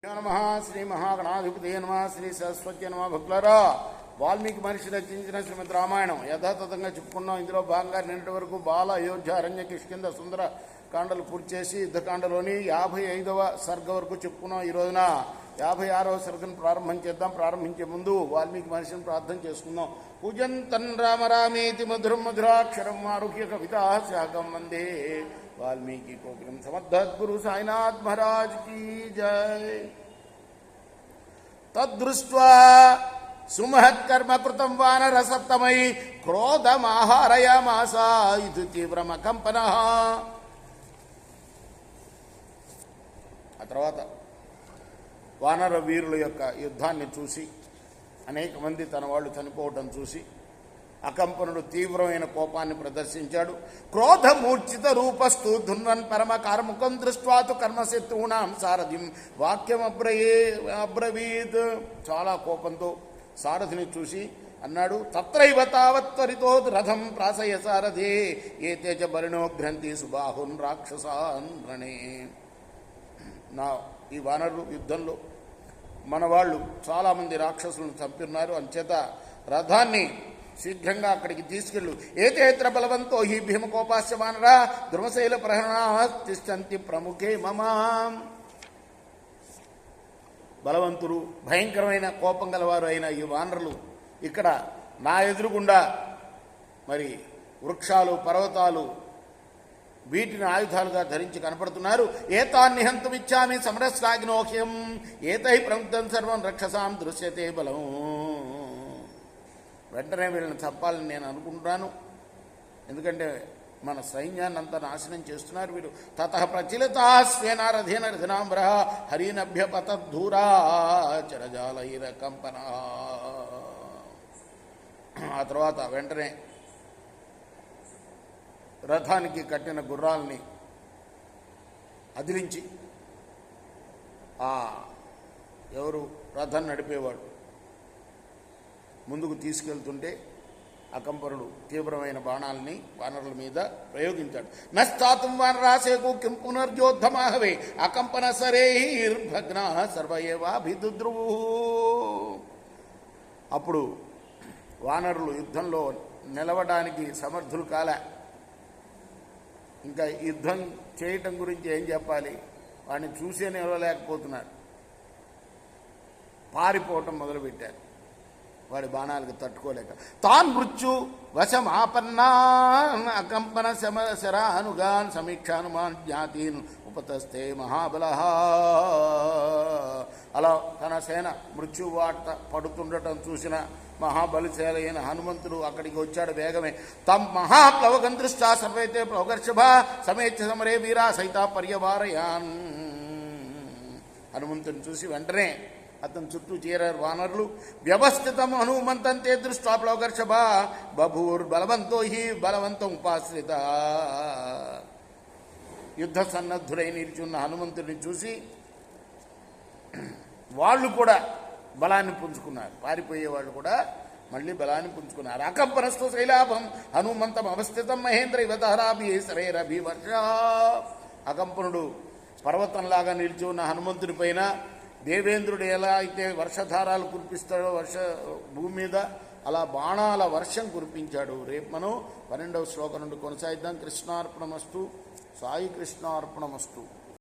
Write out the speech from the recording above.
నమ శ్రీ మహాగణాధిపతి నమ శ్రీ సరస్వతి నమ భక్తులారా, వాల్మీకి మహర్షి రచించిన శ్రీమద్ రామాయణం యథాతథంగా చెప్పుకున్నాం. ఇందులో భాగంగా నిన్నటి వరకు బాల, అయోధ్య, అరణ్య, కిష్కింధ, సుందర కాండలు పూర్తి చేసి యుద్ధకాండలోని 55వ సర్గ వరకు చెప్పుకున్నాం. ఈ రోజున 56వ సర్గను ప్రారంభం చేద్దాం. ప్రారంభించే ముందు వాల్మీకి మహర్షిని ప్రార్థన చేసుకుందాం. పూజంతన్ రామ రామేతి మధురం మధురాక్షరం ఆరుహ్య కవితా శాఖం వందే वाल्मीकि कोकिलम समर्थद्गुरु साईनाथ महाराज की जय। तदृष्ट्वा सुमहत्कर्म कृतं वानर सप्तमयि क्रोधमाहारयामास इति तीव्रमकम्पनः। ఆ తర్వాత వానర వీరుల యొక్క యుద్ధాన్ని చూసి అనేక మంది తన వాళ్ళు చనిపోవడం చూసి అకంపనుడు తీవ్రమైన కోపాన్ని ప్రదర్శించాడు. క్రోధమూర్ఛిత రూపస్తు ధున్వన్ పరమ కార్ముకం దృష్ట్వాతు కర్మశత్రువునాం సారథిం వాక్యం అబ్రవీత్. చాలా కోపంతో సారథిని చూసి అన్నాడు, తత్రైవ తావత్ త్వరితో రథం ప్రాసయ సారథే ఏ తేజ బలినో గ్రంథి సుబాహున్ రాక్షసాన్ రణే. నా ఈ వానరులు యుద్ధంలో మన వాళ్ళు చాలామంది రాక్షసులను చంపున్నారు, అంచేత రథాన్ని శీఘ్రంగా అక్కడికి తీసుకెళ్ళు. ఏతేత్ర బలవంతో హి భీమకోపాస్య వానరా ద్రుమశైల ప్రహరణా తిష్టంతి ప్రముఖే మమ. బలవంతులు, భయంకరమైన కోపం గలవారు అయిన ఈ వానరులు ఇక్కడ నా ఎదురుగుండా మరి వృక్షాలు, పర్వతాలు వీటిని ఆయుధాలుగా ధరించి కనపడుతున్నారు. ఏతాన్నిహంతుమిచ్చామి సమరస్రాగ్నోహ్యం ఏతై ప్రముక్తం సర్వం రక్షసాం దృశ్యతే బలం. వెంటనే వీళ్ళని చంపాలని నేను అనుకుంటున్నాను, ఎందుకంటే మన సైన్యాన్ని అంతా నాశనం చేస్తున్నారు వీరు. తతః ప్రచిలితాస్వేనారథేన రథనాంబర హరినభ్యపతద్ధూరా చరజాలైర కంపన. ఆ తర్వాత వెంటనే రథానికి కట్టిన గుర్రాలని అదిలించి ఎవరు రథం నడిపేవాడు ముందుకు తీసుకెళ్తుంటే అకంపనుడు తీవ్రమైన బాణాలని వానరుల మీద ప్రయోగించాడు. నస్తాతుం వానరాసేకు కిం పునర్యోద్ధమాహవే అకంపన సరేర్భగ్న సర్వయేవాభిదుద్రువు. అప్పుడు వానరులు యుద్ధంలో నిలవడానికి సమర్థులు కాలే. ఇంకా యుద్ధం చేయటం గురించి ఏం చెప్పాలి, వాడిని చూసే నిలవలేకపోతున్నారు. పారిపోవటం మొదలుపెట్టారు వాడి బాణాలకు తట్టుకోలేక. తాన్ మృత్యు వశమాపన్నా అకంపన శరానుగాన్ సమీక్షానుమాన్ జ్ఞాతీన్ ఉపతస్థే మహాబల. అలా తన సేన మృత్యువార్త పడుతుండటం చూసిన మహాబలిశాల అయిన హనుమంతుడు అక్కడికి వచ్చాడు వేగమే. తమ్ మహాప్లవగం దృష్టా సర్వైతే ప్లవగర్షభ సమేచ్ఛ సమరే వీరా సైతా పర్యవారయాన్. హనుమంతుని చూసి వెంటనే అతని చుట్టూ చేరారు వానరులు. వ్యవస్థితం హనుమంతంతే దృష్టా ప్లవగర్షభ బభూర్ బలవంతో హి బలవంతం ఉపాశ్రిత. యుద్ధ సన్నద్ధుడై నిలిచున్న హనుమంతుడిని చూసి వాళ్ళు కూడా బలాన్ని పుంజుకున్నారు. పారిపోయే వాళ్ళు కూడా మళ్ళీ బలాన్ని పుంజుకున్నారు. అకంపనస్తు శైలాభం హనుమంతం అవస్థితం మహేంద్ర ఇవతహరాభి సరైరభి వర్ష. అకంపనుడు పర్వతంలాగా నిలిచి ఉన్న హనుమంతుడి పైన దేవేంద్రుడు ఎలా అయితే వర్షధారాలు కురిపిస్తాడో భూమి మీద అలా బాణాల వర్షం కురిపించాడు. రేపు మనం 12వ శ్లోకం నుండి కొనసాగిద్దాం. కృష్ణార్పణమస్తు. సాయి కృష్ణార్పణమస్తు.